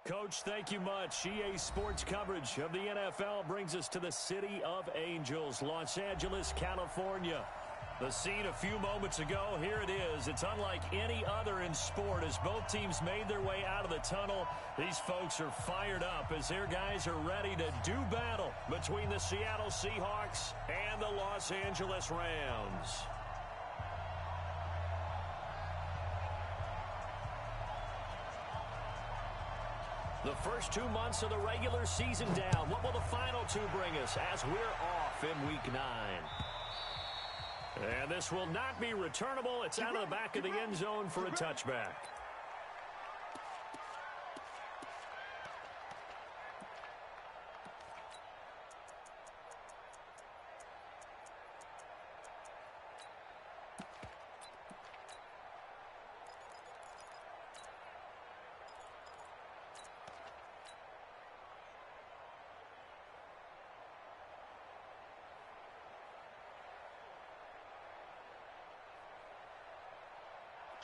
Coach, thank you much. EA Sports coverage of the NFL brings us to the City of Angels, Los Angeles, California. The scene a few moments ago, here it is. It's unlike any other in sport as both teams made their way out of the tunnel. These folks are fired up as their guys are ready to do battle between the Seattle Seahawks and the Los Angeles Rams. The first 2 months of the regular season down. What will the final two bring us as we're off in Week 9? And this will not be returnable. It's out of the back of the end zone for a touchback.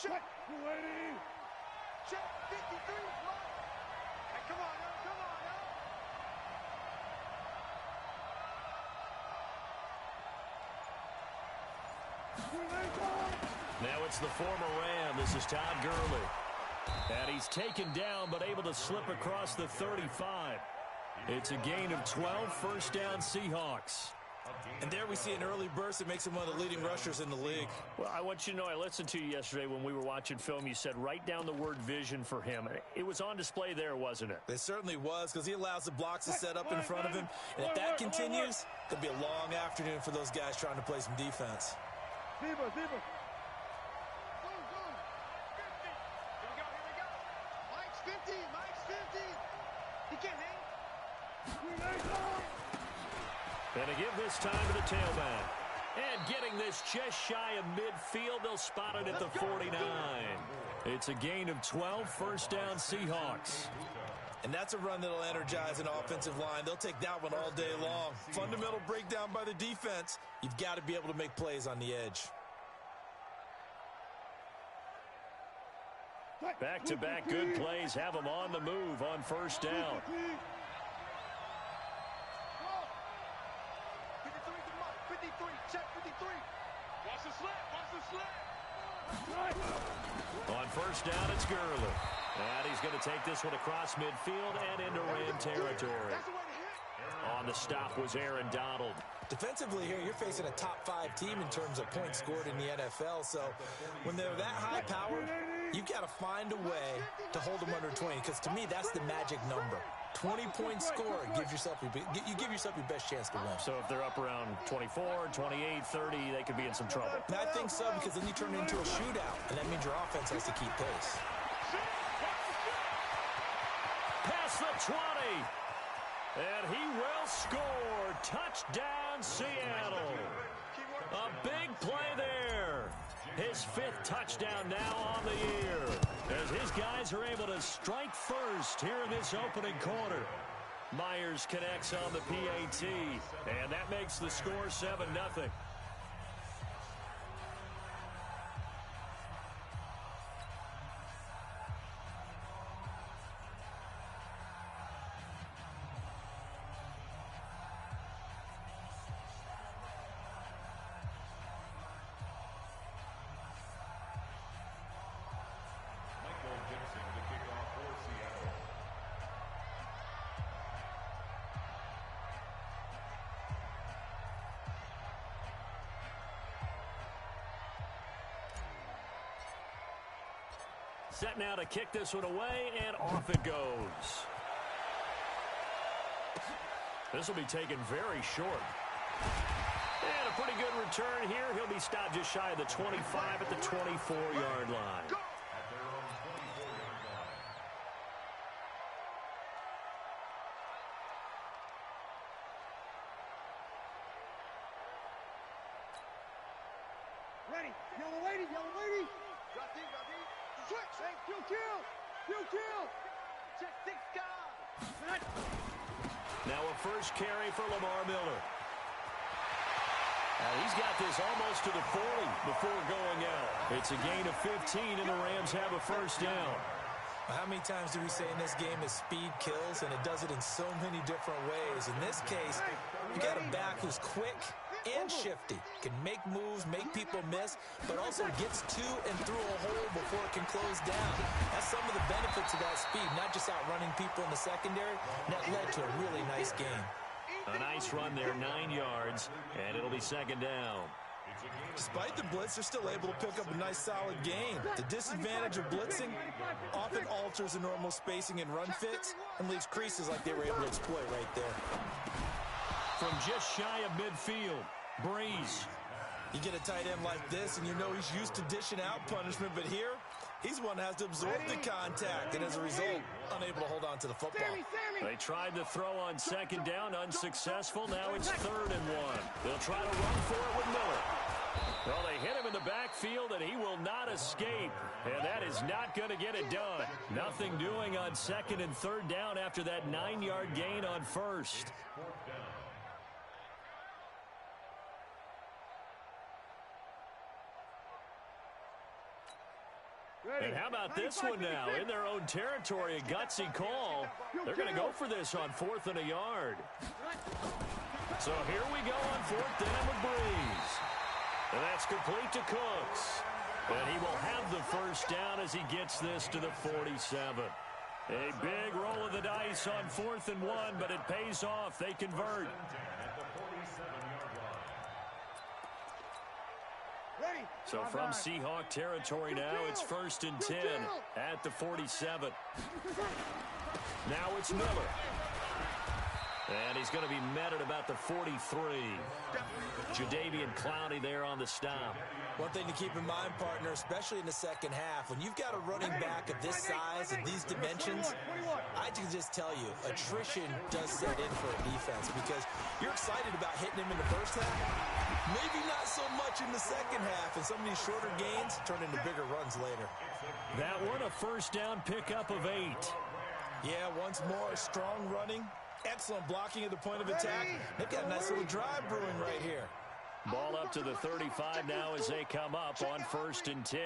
Check, waiting. Check, 53. Hey, come on now, come on now. Now it's the former Ram. This is Todd Gurley. And he's taken down but able to slip across the 35. It's a gain of 12, first down Seahawks. And there we see an early burst that makes him one of the leading rushers in the league. Well, I want you to know, I listened to you yesterday when we were watching film. You said write down the word vision for him. It was on display there, wasn't it? It certainly was, because he allows the blocks to set up in front of him. And if that continues, it'll be a long afternoon for those guys trying to play some defense. Here we go. Mike's 50. He can't hang. And to give this time to the tailback. And getting this just shy of midfield, they'll spot it at the 49. It's a gain of 12, first down Seahawks. And that's a run that'll energize an offensive line. They'll take that one all day long. Fundamental breakdown by the defense. You've got to be able to make plays on the edge. Back-to-back good plays have them on the move on first down. 53, check 53. Watch the slip. On first down, it's Gurley. And he's going to take this one across midfield and into Ram territory. On the stop was Aaron Donald. Defensively here, you're facing a top-5 team in terms of points scored in the NFL. So when they're that high-powered, you've got to find a way to hold them under 20. Because to me, that's the magic number. 20-point score, you give yourself your best chance to win. So if they're up around 24, 28, 30, they could be in some trouble. And I think so, because then you turn it into a shootout, and that means your offense has to keep pace. Past the 20. And he will score. Touchdown, Seattle. A big play there. His 5th touchdown now on the year, as his guys are able to strike first here in this opening quarter. Myers connects on the PAT, and that makes the score 7-0. Set now to kick this one away, and off it goes. This will be taken very short. And a pretty good return here. He'll be stopped just shy of the 25 at the 24-yard line. Ready, yellow lady. Drop deep. Switch, hey, you kill. Check 6 guys. Now a first carry for Lamar Miller. He's got this almost to the 40 before going out. It's a gain of 15, and the Rams have a first down. How many times do we say in this game is speed kills, and it does it in so many different ways. In this case, you got a back who's quick and shifty, can make moves, make people miss, but also gets to and through a hole before it can close down. That's some of the benefits of that speed, not just outrunning people in the secondary. And that led to a really nice game. A nice run there, 9 yards, and it'll be second down. Despite the blitz, they're still able to pick up a nice, solid gain. The disadvantage of blitzing often alters the normal spacing and run fits and leaves creases like they were able to exploit right there. From just shy of midfield, Breeze. You get a tight end like this, and you know he's used to dishing out punishment, but here, he's one that has to absorb the contact, and as a result, unable to hold on to the football. They tried to throw on second down, unsuccessful. Now it's 3rd and 1. They'll try to run for it with Miller. Well, they hit him in the backfield, and he will not escape. And that is not going to get it done. Nothing doing on 2nd and 3rd down after that 9-yard gain on 1st. And how about this one now? In their own territory, a gutsy call. They're going to go for this on 4th and a yard. So here we go on 4th down with Breeze. And that's complete to Cooks. And he will have the first down as he gets this to the 47. A big roll of the dice on 4th and 1, but it pays off. They convert. So from Seahawk territory now, it's 1st and 10 at the 47. Now it's Miller. And he's going to be met at about the 43. Jadeveon Clowney there on the stop. One thing to keep in mind, partner, especially in the second half, when you've got a running back of this size and these dimensions, I can just tell you, attrition does set in for a defense because you're excited about hitting him in the first half. Maybe not so much in the second half, and some of these shorter gains turn into bigger runs later. That one, a first down pickup of 8. Yeah, once more, strong running. Excellent blocking at the point of attack. They've got a nice little drive brewing right here. Ball up to the 35 now as they come up on 1st and 10.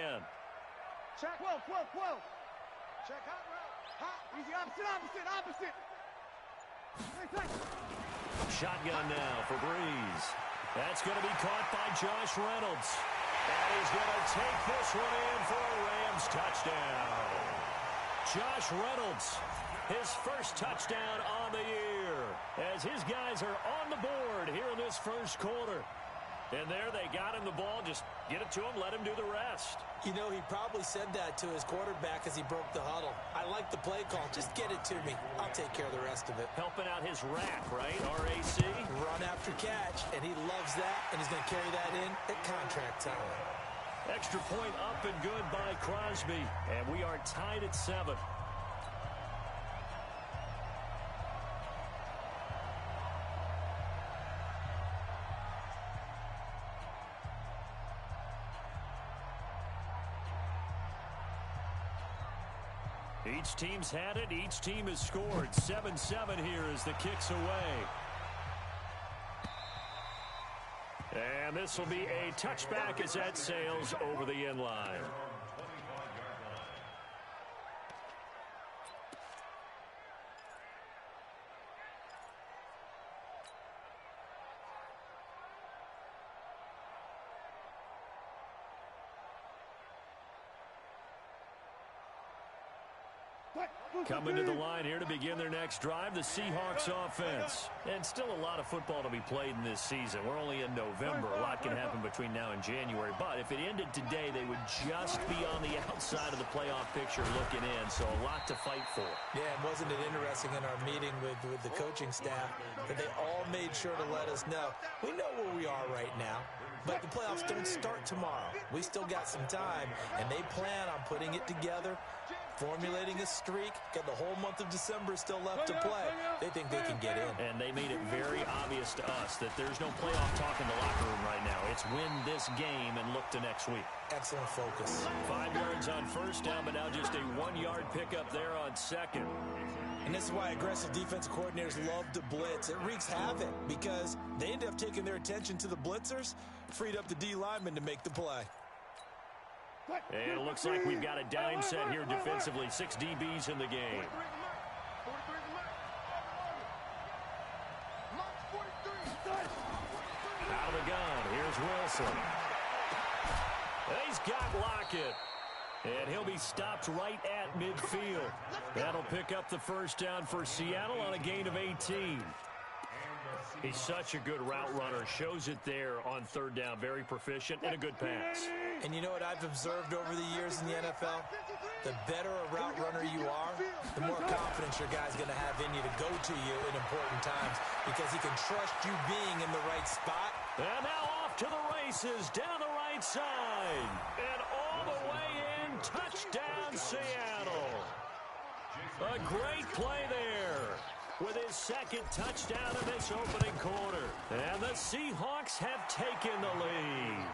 Check, whoa. Check hot route. Hot, easy, opposite. Shotgun now for Breeze. That's going to be caught by Josh Reynolds. And he's going to take this one in for a Rams touchdown. Josh Reynolds, his first touchdown on the year, as his guys are on the board here in this first quarter. And there they got him the ball. Just get it to him, let him do the rest. You know, he probably said that to his quarterback as he broke the huddle. I like the play call. Just get it to me. I'll take care of the rest of it. Helping out his rack, right? RAC. Run after catch, and he loves that, and he's going to carry that in at contract time. Extra point up and good by Crosby. And we are tied at 7. Each team's had it. Each team has scored. 7-7 here as the kick's away. And this will be a touchback as that sails over the end line. Coming to the line here to begin their next drive, the Seahawks offense. And still a lot of football to be played in this season. We're only in November. A lot can happen between now and January. But if it ended today, they would just be on the outside of the playoff picture looking in. So a lot to fight for. Yeah, and wasn't it interesting in our meeting with the coaching staff that they all made sure to let us know, we know where we are right now. But the playoffs don't start tomorrow. We still got some time, and they plan on putting it together, formulating a streak. Got the whole month of December still left to play. They think they can get in. And they made it very obvious to us that there's no playoff talk in the locker room right now. It's win this game and look to next week. Excellent focus. 5 yards on first down, but now just a 1-yard pickup there on second. And this is why aggressive defensive coordinators love to blitz. It wreaks havoc because they end up taking their attention to the blitzers, freed up the D lineman to make the play. And it looks like we've got a dime set here defensively. 6 DBs in the game. Out of the gun, here's Wilson. He's got Lockett. And he'll be stopped right at midfield. That'll pick up the first down for Seattle on a gain of 18. He's such a good route runner. Shows it there on third down. Very proficient and a good pass. And you know what I've observed over the years in the NFL? The better a route runner you are, the more confidence your guy's going to have in you to go to you in important times because he can trust you being in the right spot. And now off to the races down the right side. And all the way in. Touchdown, Seattle. A great play there with his second touchdown in this opening quarter. And the Seahawks have taken the lead.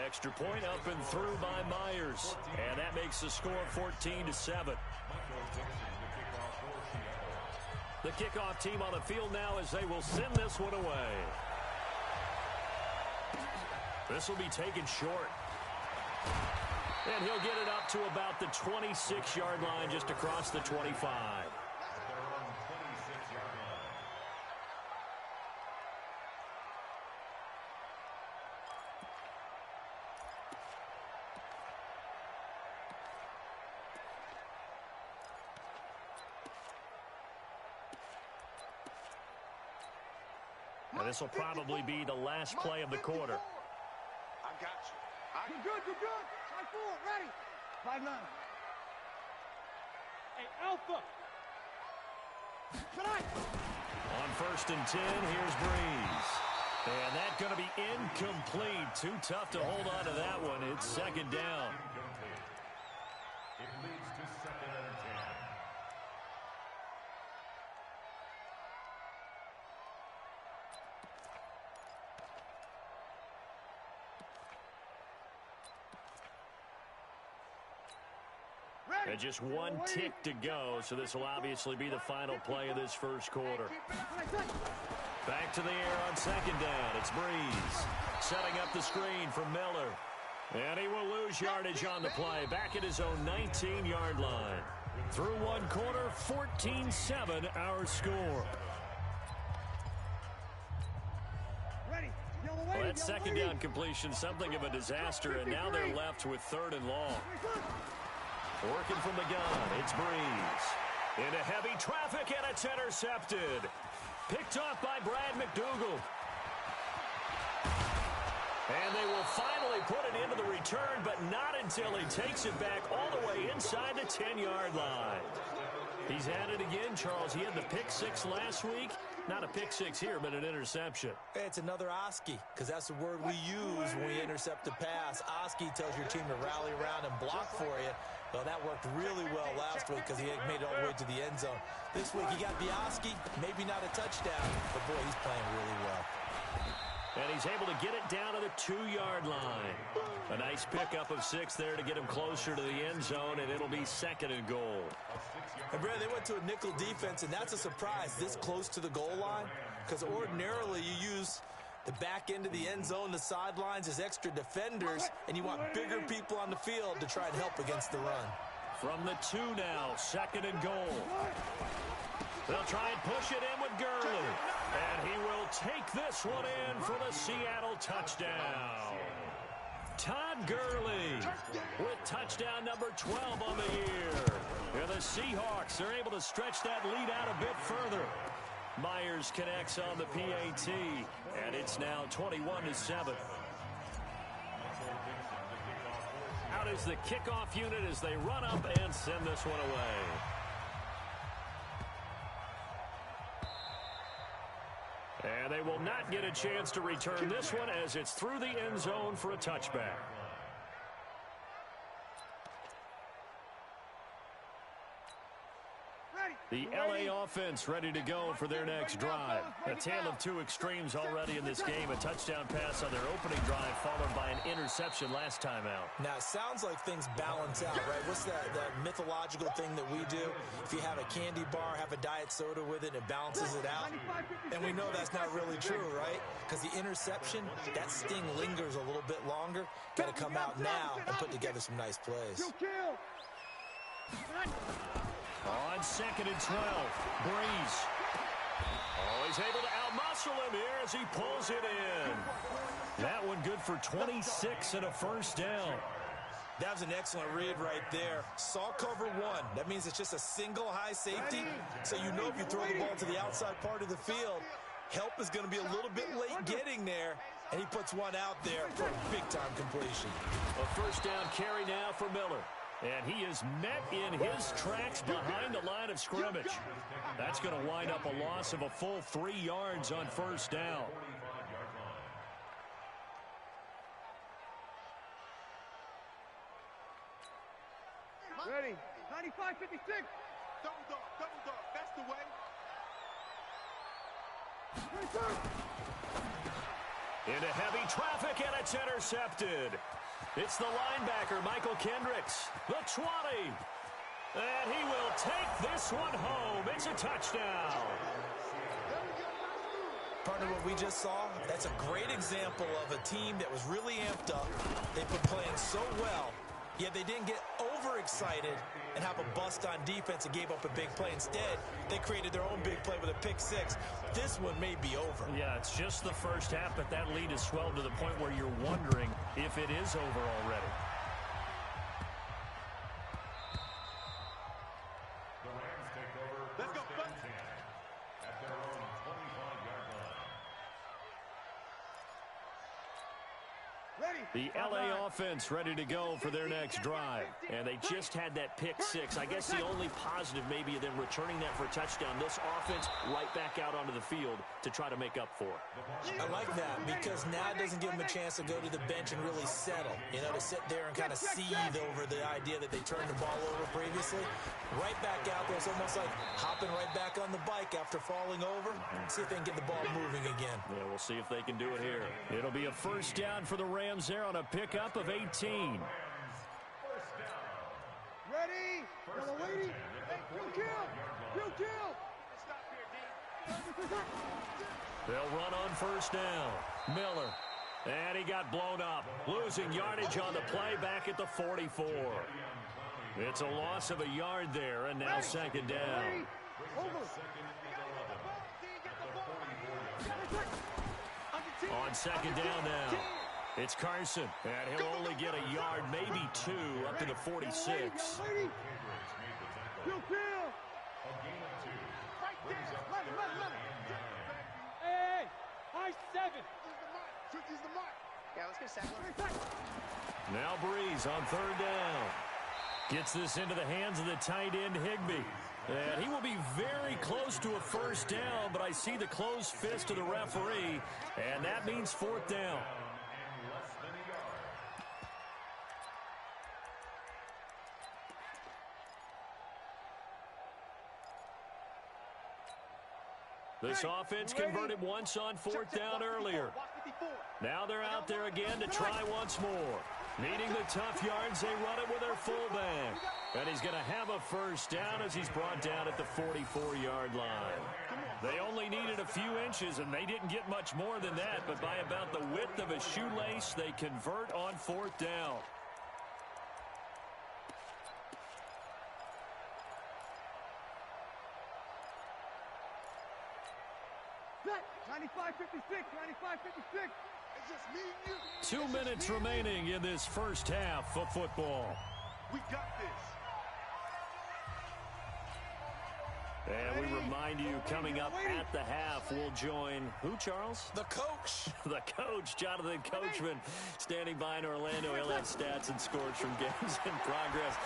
Extra point up and through by Myers. And that makes the score 14-7. The kickoff team on the field now as they will send this one away. This will be taken short. And he'll get it up to about the 26-yard line just across the 25. And this will probably be the last play of the quarter. I got you. You're good. 5-4, ready. 5-9. Hey, Alpha. Tonight. On 1st and 10, here's Breeze. And that's going to be incomplete. Too tough to hold on to that one. It's second down. It leads to 2nd and 10. And just one tick to go, so this will obviously be the final play of this first quarter. Back to the air on second down. It's Breeze setting up the screen for Miller. And he will lose yardage on the play. Back at his own 19-yard line. Through one quarter, 14-7 our score. Well, that second down completion, something of a disaster, and now they're left with 3rd and long. Working from the gun, it's Breeze. Into heavy traffic, and it's intercepted. Picked off by Brad McDougal. And they will finally put it into the return, but not until he takes it back all the way inside the 10-yard line. He's at it again, Charles. He had the pick 6 last week. Not a pick 6 here, but an interception. It's another Oski, because that's the word we use when we intercept a pass. Oski tells your team to rally around and block for you. Well, that worked really well last week because he had made it all the way to the end zone. This week he got the Oski, maybe not a touchdown, but boy, he's playing really well. And he's able to get it down to the 2-yard line. A nice pickup of 6 there to get him closer to the end zone, and it'll be 2nd and goal. And Brad, they went to a nickel defense, and that's a surprise this close to the goal line, because ordinarily you use the back end of the end zone, the sidelines as extra defenders, and you want bigger people on the field to try and help against the run. From the 2 now, 2nd and goal. They'll try and push it in with Gurley. And he will take this one in for the Seattle touchdown. Todd Gurley with touchdown number 12 on the year. And the Seahawks are able to stretch that lead out a bit further. Myers connects on the PAT, and it's now 21-7. Out is the kickoff unit as they run up and send this one away. And they will not get a chance to return this one as it's through the end zone for a touchback. The LA offense ready to go for their next drive. A tale of two extremes already in this game. A touchdown pass on their opening drive followed by an interception last time out. Now, it sounds like things balance out, right? What's that mythological thing that we do? If you have a candy bar, have a diet soda with it, it balances it out. And we know that's not really true, right? because the interception, that sting lingers a little bit longer. Got to come out now and put together some nice plays. On 2nd and 12, Breeze. Oh, he's able to outmuscle him here as he pulls it in. That one good for 26 and a first down. That was an excellent read right there. Saw cover one. That means it's just a single high safety. So you know if you throw the ball to the outside part of the field, help is going to be a little bit late getting there. And he puts one out there for a big-time completion. A first down carry now for Miller. And he is met in his tracks behind the line of scrimmage. That's going to wind up a loss of a full 3 yards on first down. Ready. 95-56. Double dog. That's the way. Into heavy traffic, and it's intercepted. It's the linebacker, Michael Kendricks, the 20. And he will take this one home. It's a touchdown. Partner, what we just saw, that's a great example of a team that was really amped up. They've been playing so well, yet they didn't get overexcited and have a bust on defense and gave up a big play. Instead, they created their own big play with a pick six. This one may be over. Yeah, it's just the first half, but that lead has swelled to the point where you're wondering if it is over already. The Rams take over. Let's go. First and 10 at their own 25-yard line. Ready. The LA offense ready to go for their next drive. And they just had that pick six. I guess the only positive maybe of them returning that for a touchdown. This offense right back out onto the field to try to make up for it. I like that because now it doesn't give them a chance to go to the bench and really settle. You know, to sit there and kind of seethe over the idea that they turned the ball over previously. Right back out there. It's almost like hopping right back on the bike after falling over. See if they can get the ball moving again. Yeah, we'll see if they can do it here. It'll be a first down for the Rams there on a pickup of 18. Ready. Yellow lady. Hey, kill. They'll run on first down. Miller. And he got blown up. Losing yardage on the play back at the 44. It's a loss of a yard there, and now second down. On second down now. It's Carson, and he'll only get a yard, maybe 2, up to the 46. Hey, high 7. Yeah, let's get second. Now Breeze on third down. Gets this into the hands of the tight end, Higbee. And he will be very close to a first down, but I see the closed fist of the referee, and that means fourth down. This offense converted once on fourth down earlier. Now they're out there again to try once more. Needing the tough yards, they run it with their fullback. And he's going to have a first down as he's brought down at the 44-yard line. They only needed a few inches, and they didn't get much more than that. But by about the width of a shoelace, they convert on fourth down. Set. 95-56. 95-56. 2 minutes remaining in this first half of football. We got this. And we remind you, coming up at the half, we'll join who, Charles? The coach. The coach, Jonathan Coachman, standing by in Orlando. He'll have stats and scores from games in progress,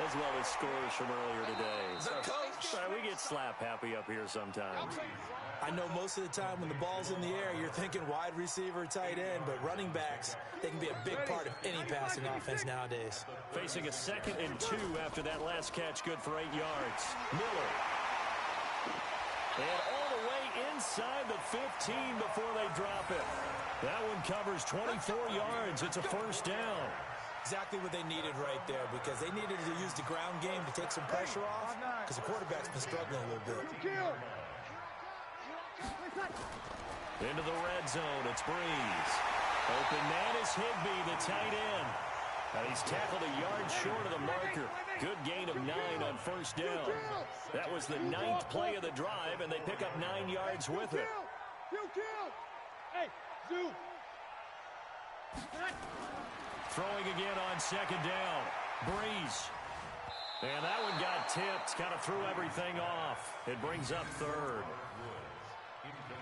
as well as scores from earlier today. The coach. We get slap happy up here sometimes. I know most of the time when the ball's in the air, you're thinking wide receiver, tight end, but running backs, they can be a big part of any passing offense nowadays. Facing a 2nd and 2 after that last catch, good for 8 yards. Miller. And all the way inside the 15 before they drop it. That one covers 24 yards. It's a first down. Exactly what they needed right there, because they needed to use the ground game to take some pressure off, because the quarterback's been struggling a little bit. Into the red zone, it's Breeze. Open man is Higbee, the tight end. And he's tackled a yard short of the marker. Good gain of 9 on first down. That was the 9th play of the drive, and they pick up 9 yards with it. Hey, Zoo. Throwing again on second down. Breeze. And that one got tipped. Kind of threw everything off. It brings up third.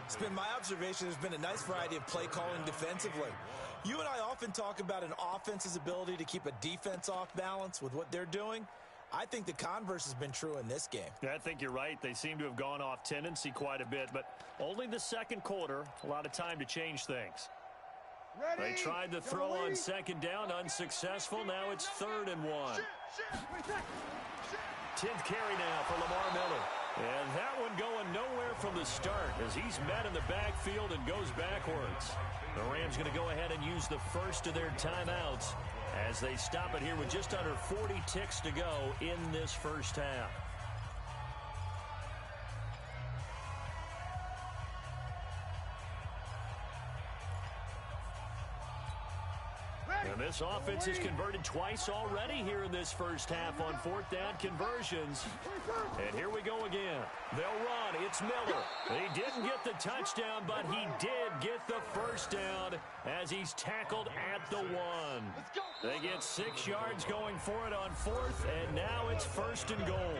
It's been my observation there's been a nice variety of play calling defensively. You and I often talk about an offense's ability to keep a defense off balance with what they're doing. I think the converse has been true in this game. Yeah, I think you're right. They seem to have gone off tendency quite a bit, but only the second quarter. A lot of time to change things. They tried to throw on second down, unsuccessful. Now it's 3rd and 1. 10th carry now for Lamar Miller. And that one going nowhere from the start as he's met in the backfield and goes backwards. The Rams going to go ahead and use the first of their timeouts as they stop it here with just under 40 ticks to go in this first half. And this offense has converted twice already here in this first half on 4th down conversions. And here we go again. They'll run. It's Miller. He didn't get the touchdown, but he did get the first down as he's tackled at the 1. They get 6 yards going for it on 4th, and now it's 1st and goal.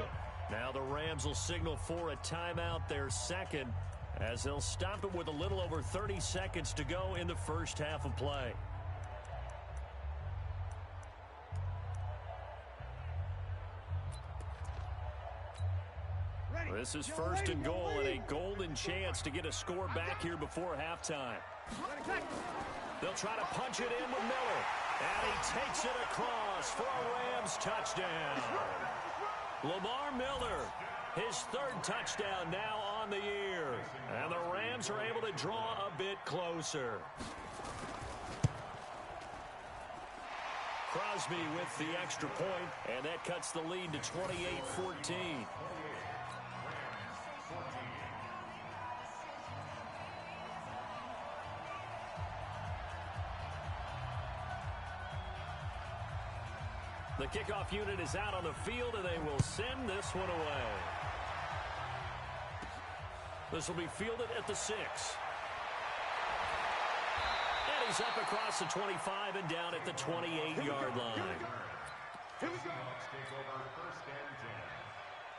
Now the Rams will signal for a timeout, their second, as they'll stop it with a little over 30 seconds to go in the first half of play. This is 1st and goal and a golden chance to get a score back here before halftime. They'll try to punch it in with Miller. And he takes it across for a Rams touchdown. Lamar Miller, his 3rd touchdown now on the year. And the Rams are able to draw a bit closer. Crosby with the extra point, and that cuts the lead to 28-14. The kickoff unit is out on the field, and they will send this one away. This will be fielded at the 6. And he's up across the 25 and down at the 28-yard line. Here we go. Take over 1st and 10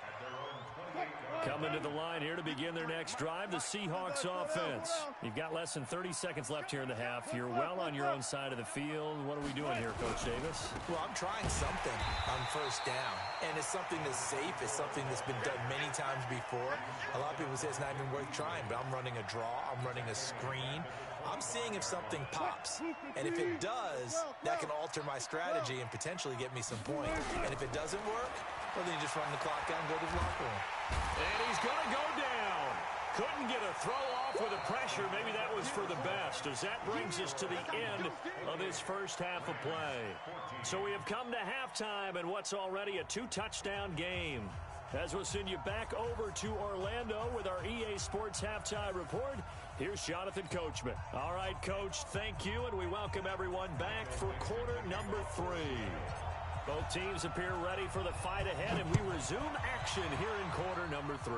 at their own 28-yard Coming to the line here to begin their next drive, the Seahawks offense. You've got less than 30 seconds left here in the half. You're well on your own side of the field. What are we doing here, Coach Davis? Well, I'm trying something on 1st down, and it's something that's safe. It's something that's been done many times before. A lot of people say it's not even worth trying, but I'm running a draw. I'm running a screen. I'm seeing if something pops, and if it does, that can alter my strategy and potentially get me some points. And if it doesn't work, well, then you just run the clock out and go to the locker room. And he's going to go down. Couldn't get a throw off with the pressure. Maybe that was for the best, as that brings us to the end of this first half of play. So we have come to halftime in what's already a 2-touchdown game. As we'll send you back over to Orlando with our EA Sports Halftime Report, here's Jonathan Coachman. All right, Coach, thank you, and we welcome everyone back for quarter number 3. Both teams appear ready for the fight ahead, and we resume action here in quarter number 3.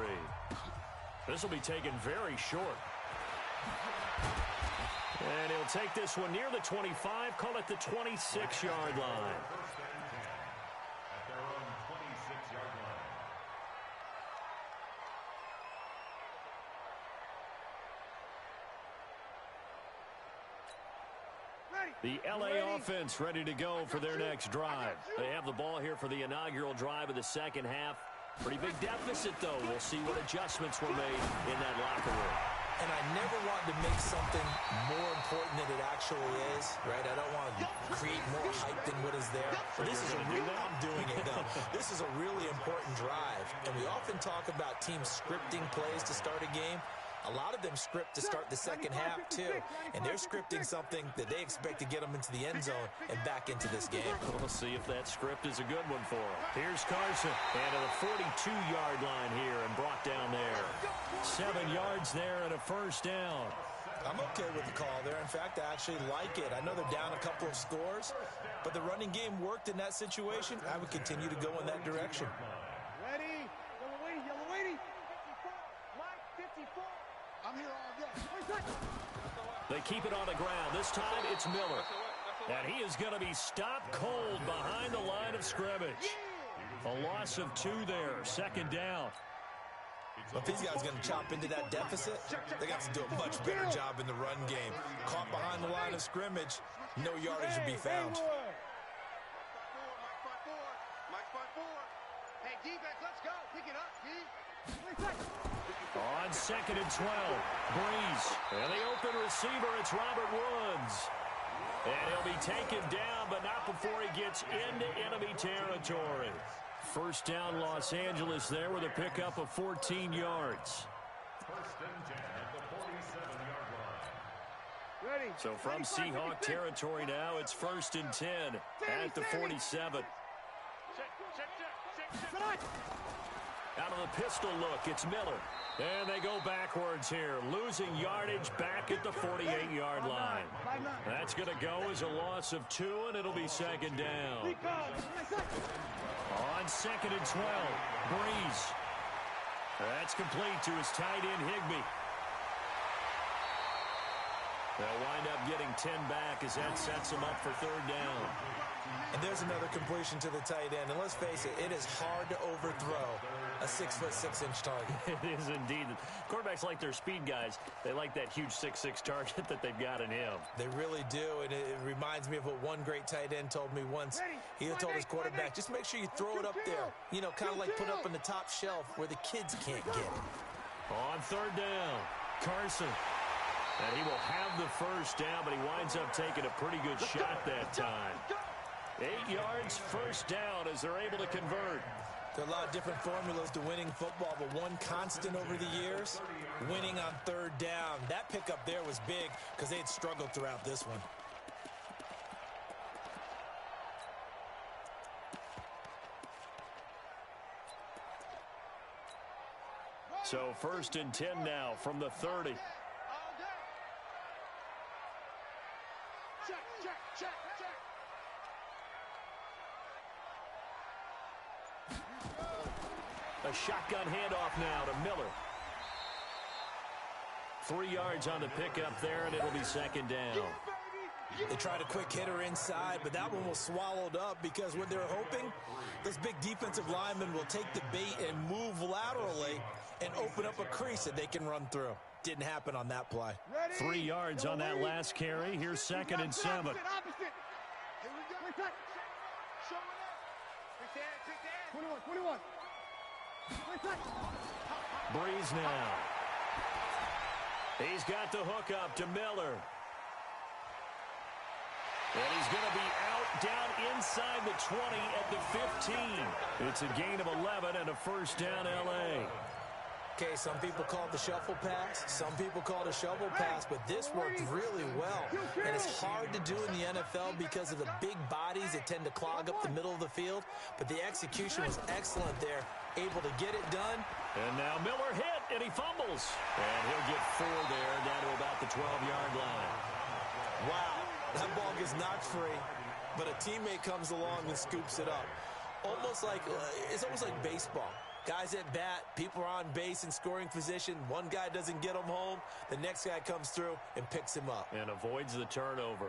This will be taken very short. And he'll take this one near the 25, call it the 26-yard line. at their own 26-yard line. The LA offense ready to go for their next drive. They have the ball here for the inaugural drive of the second half. Pretty big deficit, though. We'll see what adjustments were made in that locker room. And I never want to make something more important than it actually is, right? I don't want to create more hype than what is there. But this is a real, I'm doing it now. This is a really important drive. And we often talk about teams scripting plays to start a game. A lot of them script to start the second half, too. And they're scripting something that they expect to get them into the end zone and back into this game. We'll see if that script is a good one for them. Here's Carson. And to the 42-yard line here and brought down there. 7 yards there and a first down. I'm okay with the call there. In fact, I actually like it. I know they're down a couple of scores, but the running game worked in that situation. I would continue to go in that direction. Ready? Yellow lady. 54. Mike, 54. I'm here all day. They keep it on the ground. This time it's Miller. And he is going to be stopped cold behind the line of scrimmage. A loss of 2 there. Second down. If these guys are going to chop into that deficit, they got to do a much better job in the run game. Caught behind the line of scrimmage, no yardage to be found. Hey, defense, let's go. Pick it up, D. On 2nd and 12, Breeze. And the open receiver, it's Robert Woods. And he'll be taken down, but not before he gets into enemy territory. First down, Los Angeles there with a pickup of 14 yards. First and 10 at the 47-yard line. Ready. So from Seahawk territory now, it's 1st and 10 at the 47. Out of the pistol look, it's Miller. And they go backwards here, losing yardage back at the 48-yard line. That's going to go as a loss of 2, and it'll be second down. On 2nd and 12, Breeze. That's complete to his tight end, Higbee. They'll wind up getting 10 back as that sets them up for third down. And there's another completion to the tight end. And let's face it, it is hard to overthrow a 6'6" target. It is indeed. Quarterbacks like their speed guys. They like that huge 6'6" target that they've got in him. They really do, and it reminds me of what one great tight end told me once. He told his quarterback, just make sure you throw it up there. You know, kind of like put it up on the top shelf where the kids can't get it. On third down, Carson. And he will have the first down, but he winds up taking a pretty good shot that time. 8 yards, first down as they're able to convert. There are a lot of different formulas to winning football, but one constant over the years, winning on third down. That pickup there was big because they had struggled throughout this one. So 1st and 10 now from the 30. A shotgun handoff now to Miller. 3 yards on the pickup there, and it'll be second down. They tried a quick hitter inside, but that one was swallowed up because what they're hoping, those big defensive linemen will take the bait and move laterally and open up a crease that they can run through. Didn't happen on that play. 3 yards on that last carry. Here's 2nd and 7. 21. Breeze now. He's got the hook up to Miller. And he's going to be out down inside the 20 at the 15. It's a gain of 11 and a first down L.A. Okay, some people call it the shuffle pass. Some people call it a shovel pass, but this worked really well. And it's hard to do in the NFL because of the big bodies that tend to clog up the middle of the field. But the execution was excellent there, able to get it done. And now Miller hit, and he fumbles. And he'll get 4 there, down to about the 12-yard line. Wow, that ball gets knocked free, but a teammate comes along and scoops it up. It's almost like baseball. Guys at bat, people are on base in scoring position. One guy doesn't get him home. The next guy comes through and picks him up. And avoids the turnover.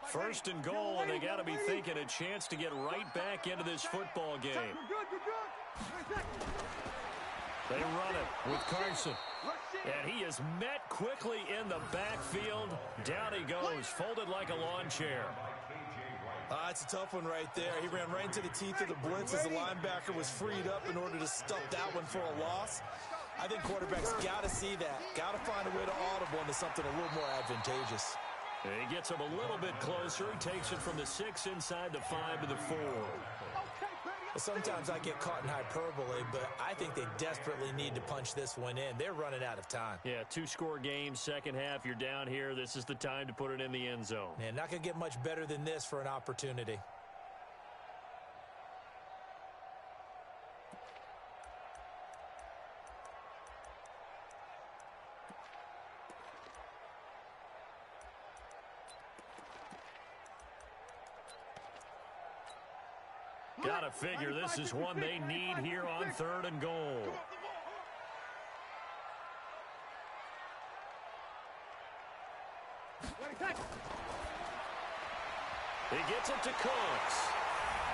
First and goal, and they got to be thinking a chance to get right back into this football game. They run it with Carson. And he is met quickly in the backfield. Down he goes, folded like a lawn chair. It's a tough one right there. He ran right into the teeth of the blitz as the linebacker was freed up in order to stuff that one for a loss. I think quarterbacks got to see that. Got to find a way to audible into something a little more advantageous. He gets him a little bit closer. He takes it from the 6 inside the 5 to the 4. Sometimes I get caught in hyperbole, but I think they desperately need to punch this one in. They're running out of time. Yeah, 2-score game, second half. You're down here. This is the time to put it in the end zone. Yeah, not going to get much better than this for an opportunity. Gotta figure this is one they need here on 3rd and goal. He gets it to Cooks.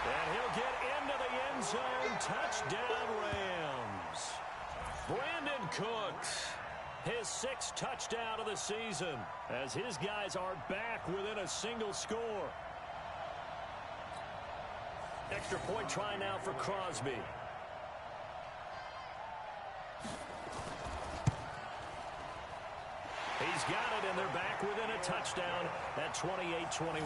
And he'll get into the end zone. Touchdown, Rams. Brandon Cooks, his 6th touchdown of the season, as his guys are back within a single score. Extra point try now for Crosby. He's got it, and they're back within a touchdown at 28-21.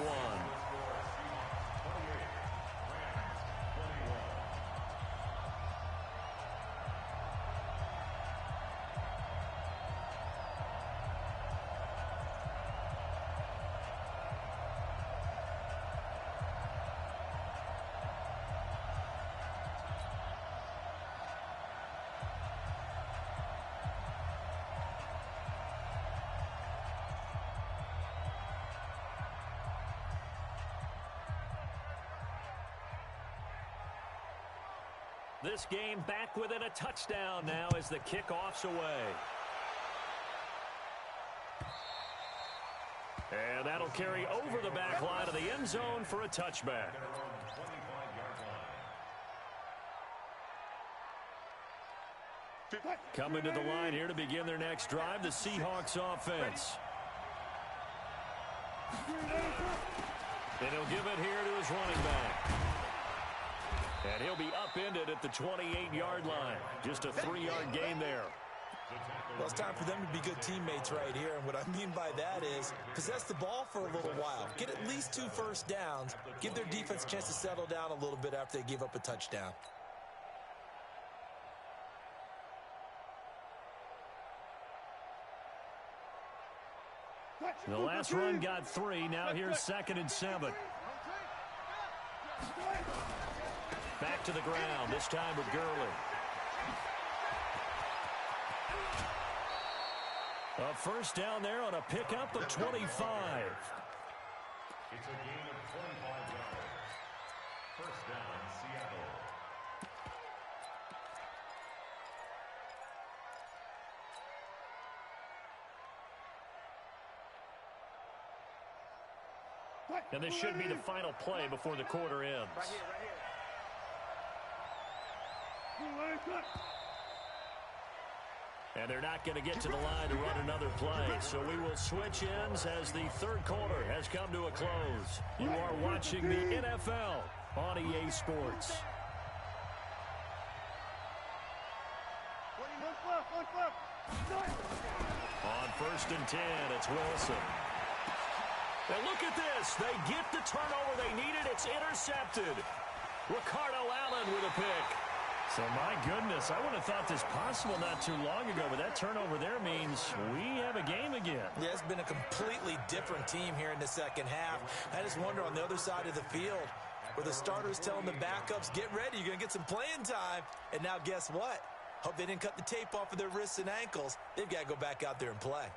This game back within a touchdown now as the kickoff's away. And that'll carry over the back line of the end zone for a touchback. Coming to the line here to begin their next drive, the Seahawks offense. And he'll give it here to his running back. And he'll be upended at the 28-yard line. Just a 3-yard gain there. Well, it's time for them to be good teammates right here. And what I mean by that is possess the ball for a little while. Get at least 2 first downs. Give their defense a chance to settle down a little bit after they give up a touchdown. The last run got 3. Now here's 2nd and 7. Back to the ground, this time with Gurley. A first down there on a pickup of 25. It's a gain of 25 yards. First down, Seattle. And this should be the final play before the quarter ends. Right here, right here. And they're not going to get to the line to run another play. So we will switch ends as the 3rd quarter has come to a close. You are watching the NFL on EA Sports. On 1st and 10, it's Wilson. And look at this. They get the turnover they needed. It's intercepted. Ricardo Allen with a pick. So, my goodness, I would have thought this possible not too long ago, but that turnover there means we have a game again. Yeah, it's been a completely different team here in the second half. I just wonder on the other side of the field where the starters telling the backups, get ready, you're going to get some playing time. And now guess what? Hope they didn't cut the tape off of their wrists and ankles. They've got to go back out there and play.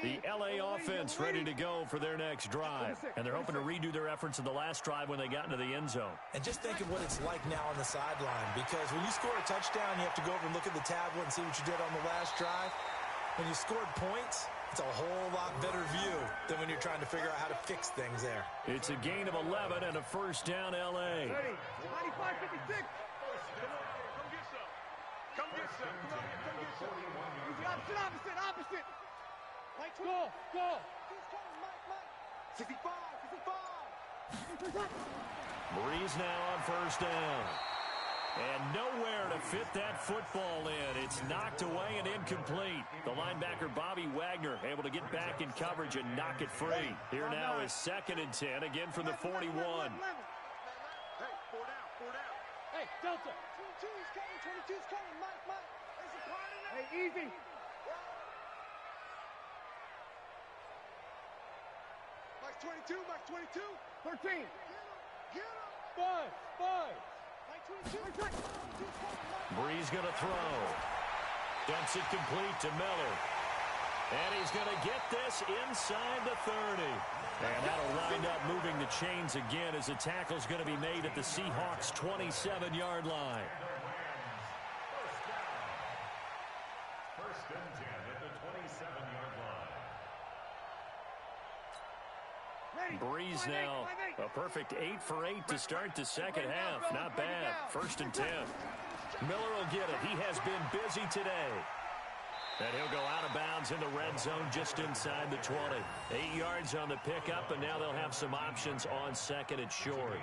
The LA offense ready to go for their next drive. And they're hoping to redo their efforts in the last drive when they got into the end zone. And just think of what it's like now on the sideline, because when you score a touchdown, you have to go over and look at the tablet and see what you did on the last drive. When you scored points, it's a whole lot better view than when you're trying to figure out how to fix things there. It's a gain of 11 and a first down LA. 95-56. Come get some. Come get some. Opposite. Mike, go. 65. Breeze now on first down. And nowhere to fit that football in. It's knocked away and incomplete. The linebacker, Bobby Wagner, able to get back in coverage and knock it free. Here now is 2nd and 10, again from the 41. Hey, 4 down, 4 down. Hey, Delta. 22's coming, 22's coming. Mike. There's a part in there. Hey, easy. Mike's 22, Mike's 22. 13. Get him. 5. Breeze going to throw. Dumps it complete to Miller. And he's going to get this inside the 30. And that'll wind up moving the chains again as the tackle's going to be made at the Seahawks' 27-yard line. First and 10 at the 27-yard line. Breeze now a perfect 8 for 8 to start the second half. Not bad. 1st and 10. Miller will get it. He has been busy today. And he'll go out of bounds in the red zone just inside the 20. 8 yards on the pickup, and now they'll have some options on 2nd and short.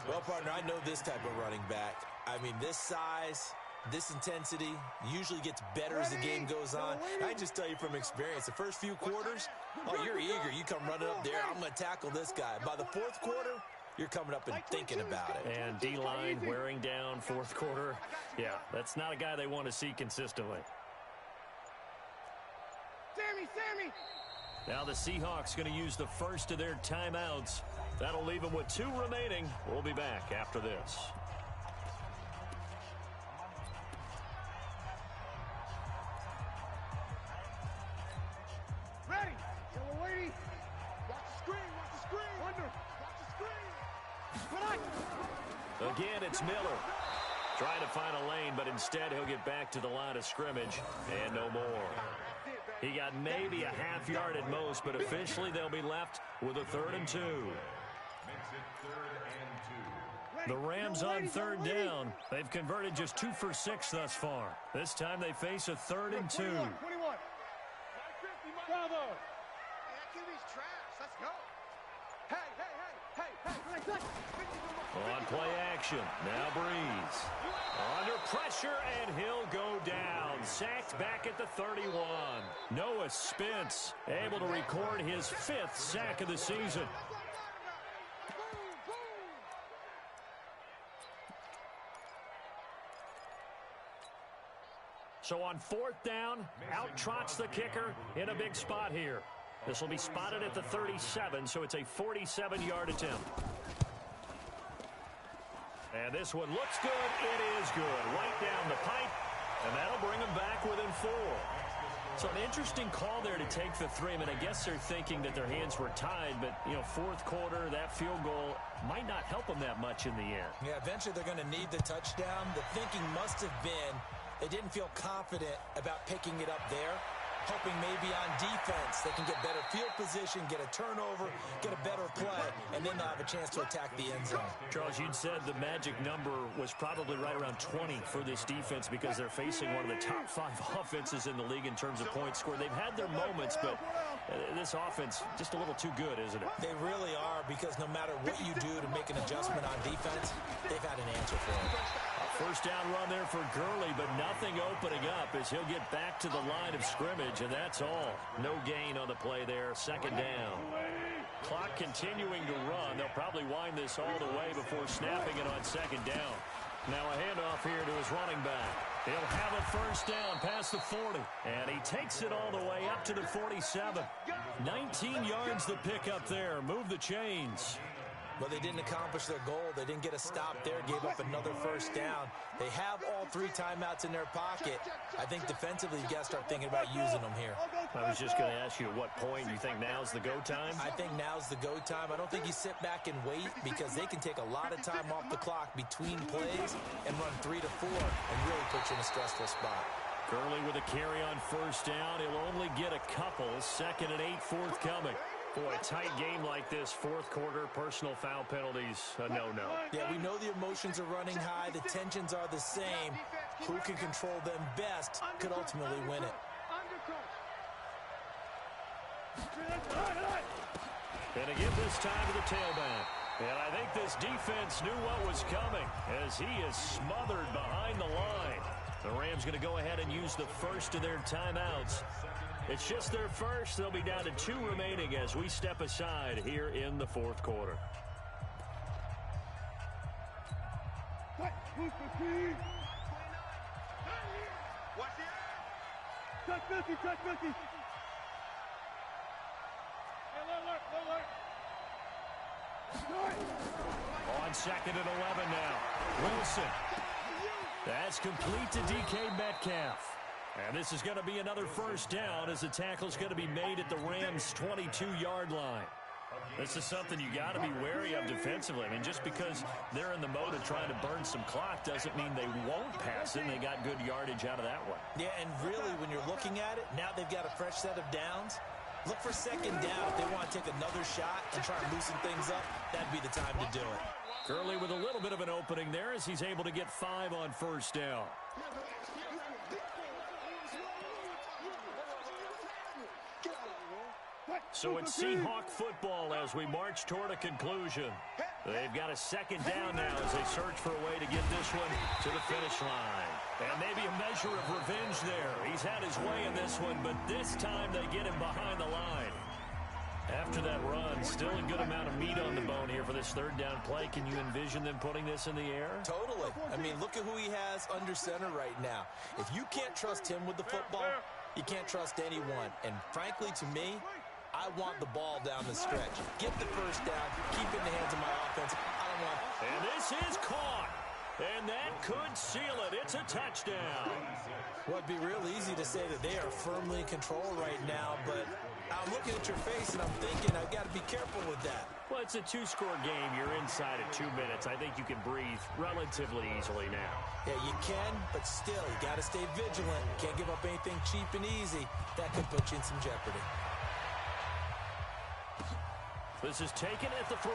Well, partner, I know this type of running back. I mean, this size, this intensity usually gets better as the game goes on. I can just tell you from experience, the first few quarters, oh, you're eager. You come running up there, I'm going to tackle this guy. By the 4th quarter, you're coming up and thinking about it. And D-line wearing down 4th quarter. Yeah, that's not a guy they want to see consistently. Sammy. Now the Seahawks going to use the first of their timeouts. That'll leave them with 2 remaining. We'll be back after this. Ready. Yellow lady. Watch the screen. Under. Watch the screen. Again, it's Miller. Trying to find a lane, but instead he'll get back to the line of scrimmage. And no more. He got maybe a half yard at most, but officially they'll be left with a 3rd and 2. Makes it 3rd and 2. The Rams on 3rd down. They've converted just 2 for 6 thus far. This time they face a 3rd and 2. 21. Bravo. That QB's trash. Let's go. Hey. On play action. Now Breeze. Under pressure, and he'll go down. Sacked back at the 31. Noah Spence able to record his 5th sack of the season. So on 4th down, out trots the kicker in a big spot here. This will be spotted at the 37, so it's a 47-yard attempt. And this one looks good. It is good. Right down the pipe, and that'll bring them back within 4. So an interesting call there to take the 3. I mean, I guess they're thinking that their hands were tied, but, 4th quarter, that field goal might not help them that much in the end. Yeah, eventually they're going to need the touchdown. The thinking must have been they didn't feel confident about picking it up there, hoping maybe on defense they can get better field position, get a turnover, get a better play, and then they'll have a chance to attack the end zone. Charles, you'd said the magic number was probably right around 20 for this defense because they're facing one of the top 5 offenses in the league in terms of points scored. They've had their moments, but this offense just a little too good, isn't it? They really are, because no matter what you do to make an adjustment on defense, they've had an answer for it. First down run there for Gurley, but nothing opening up as he'll get back to the line of scrimmage, and that's all. No gain on the play there. 2nd down. Clock continuing to run. They'll probably wind this all the way before snapping it on 2nd down. Now a handoff here to his running back. He'll have a 1st down past the 40, and he takes it all the way up to the 47. 19 yards the pick up there. Move the chains. Well, they didn't accomplish their goal. They didn't get a stop there, gave up another 1st down. They have all 3 timeouts in their pocket. I think defensively, you got to start thinking about using them here. I was just going to ask you at what point you think now's the go time? I think now's the go time. I don't think you sit back and wait, because they can take a lot of time off the clock between plays and run 3 to 4 and really put you in a stressful spot. Gurley with a carry on 1st down. He'll only get a couple. 2nd and 8 forthcoming. Boy, a tight game like this, 4th quarter, personal foul penalties, a no-no. Yeah, we know the emotions are running high. The tensions are the same. Who can control them best could ultimately win it. And again this time to the tailback. And I think this defense knew what was coming as he is smothered behind the line. The Rams going to go ahead and use the first of their timeouts. It's just their first. They'll be down to 2 remaining as we step aside here in the fourth quarter. Touch 50, touch 50. Hey, alert. On second and 11 now. Wilson. That's complete to DK Metcalf. And this is going to be another first down as the tackle's going to be made at the Rams' 22-yard line. This is something you got to be wary of defensively. I mean, just because they're in the mode of trying to burn some clock doesn't mean they won't pass it. They got good yardage out of that one. Yeah, and really, when you're looking at it, now they've got a fresh set of downs. Look for second down if they want to take another shot and try and loosen things up. That'd be the time to do it. Gurley with a little bit of an opening there as he's able to get 5 on first down. So it's Seahawk football as we march toward a conclusion. They've got a second down now as they search for a way to get this one to the finish line. And maybe a measure of revenge there. He's had his way in this one, but this time they get him behind the line. After that run, still a good amount of meat on the bone here for this third down play. Can you envision them putting this in the air? Totally. I mean, look at who he has under center right now. If you can't trust him with the football, you can't trust anyone. And frankly, to me, I want the ball down the stretch. Get the first down. Keep it in the hands of my offense. I don't want... And this is caught. And that could seal it. It's a touchdown. Well, it'd be real easy to say that they are firmly in control right now, but I'm looking at your face and I'm thinking I've got to be careful with that. Well, it's a 2-score game. You're inside at 2 minutes. I think you can breathe relatively easily now. Yeah, you can, but still, you got to stay vigilant. Can't give up anything cheap and easy. That could put you in some jeopardy. This is taken at the 3.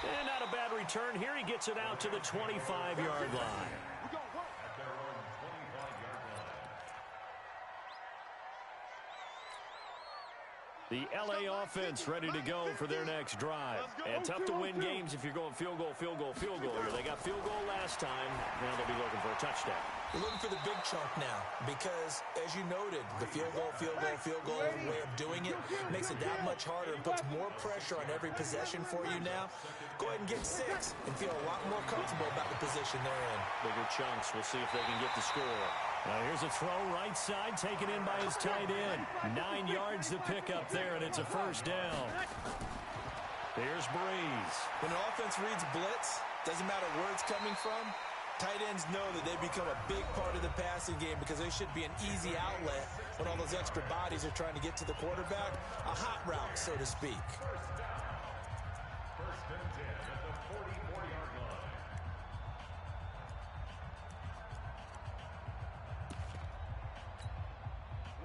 And not a bad return here. He gets it out to the 25-yard line. The L.A. offense ready to go for their next drive. And tough to win games if you're going field goal here. They got field goal last time. Now they'll be looking for a touchdown. We're looking for the big chunk now because, as you noted, the field goal way of doing it makes it that much harder and puts more pressure on every possession for you now. Go ahead and get 6 and feel a lot more comfortable about the position they're in. Bigger chunks. We'll see if they can get the score. Now here's a throw right side taken in by his tight end. 9 yards to pick up there, and it's a first down. Here's Breeze. When an offense reads blitz, doesn't matter where it's coming from, tight ends know that they become a big part of the passing game because they should be an easy outlet when all those extra bodies are trying to get to the quarterback. A hot route, so to speak. First and 10 at the 44-yard line.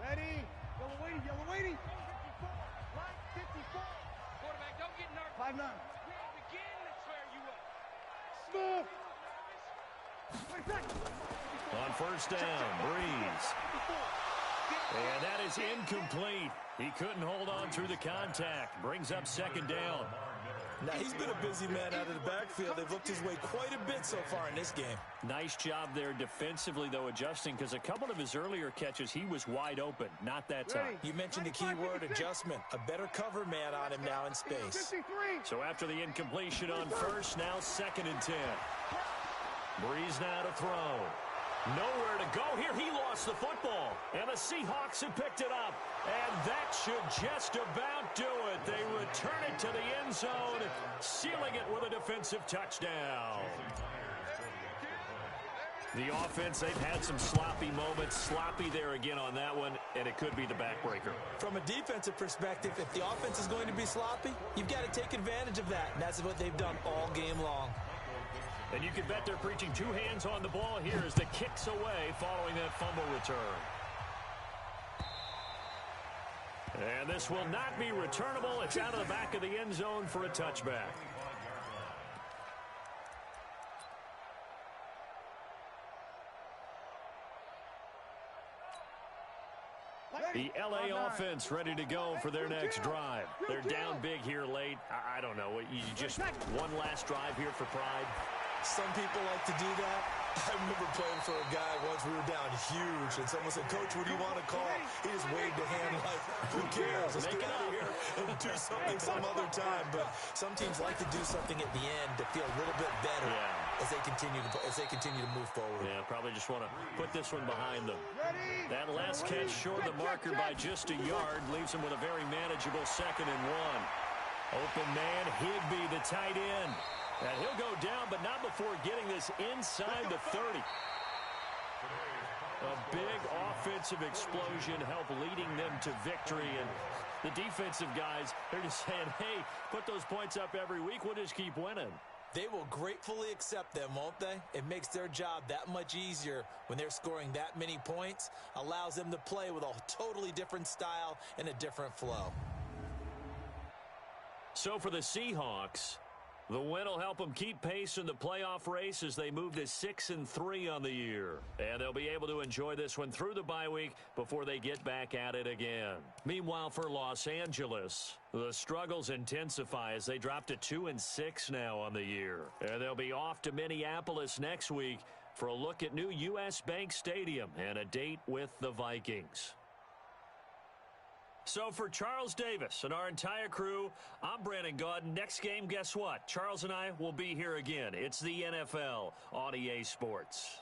Ready? Yellow waiting. 54. Quarterback, don't get nervous. 5-9. Begin to tear you up. Smooth. On first down, Breeze. And that is incomplete. He couldn't hold on through the contact. Brings up second down. Now, he's been a busy man out of the backfield. They've looked his way quite a bit so far in this game. Nice job there defensively, though, adjusting, because a couple of his earlier catches, he was wide open. Not that time. You mentioned the key word, adjustment. A better cover man on him now in space. 53. So after the incompletion on first, now second and 10. Breeze now to throw. Nowhere to go here. He lost the football. And the Seahawks have picked it up. And that should just about do it. They return it to the end zone, sealing it with a defensive touchdown. The offense, they've had some sloppy moments. Sloppy there again on that one, and it could be the backbreaker. From a defensive perspective, if the offense is going to be sloppy, you've got to take advantage of that. And that's what they've done all game long. And you can bet they're preaching 2 hands on the ball here as the kick's away following that fumble return. And this will not be returnable. It's out of the back of the end zone for a touchback. The LA offense ready to go for their next drive. They're down big here late. I don't know. You just one last drive here for pride. Some people like to do that. I remember playing for a guy once. We were down huge, and someone said, "Coach, what do you want to call?" He just waved a hand like, "Who cares? Let's get out of here and do something some other time." But some teams like to do something at the end to feel a little bit better as they continue to move forward. Yeah, probably just want to put this one behind them. That last catch short of the marker by just a yard leaves them with a very manageable 2nd and 1. Open man, Higbee, the tight end. And he'll go down, but not before getting this inside the 30. A big offensive explosion helped leading them to victory. And the defensive guys, they're just saying, hey, put those points up every week. We'll just keep winning. They will gratefully accept them, won't they? It makes their job that much easier when they're scoring that many points. Allows them to play with a totally different style and a different flow. So for the Seahawks, the win will help them keep pace in the playoff race as they move to 6-3 on the year. And they'll be able to enjoy this one through the bye week before they get back at it again. Meanwhile, for Los Angeles, the struggles intensify as they drop to 2-6 now on the year. And they'll be off to Minneapolis next week for a look at new U.S. Bank Stadium and a date with the Vikings. So for Charles Davis and our entire crew, I'm Brandon Gaudin. Next game, guess what? Charles and I will be here again. It's the NFL on EA Sports.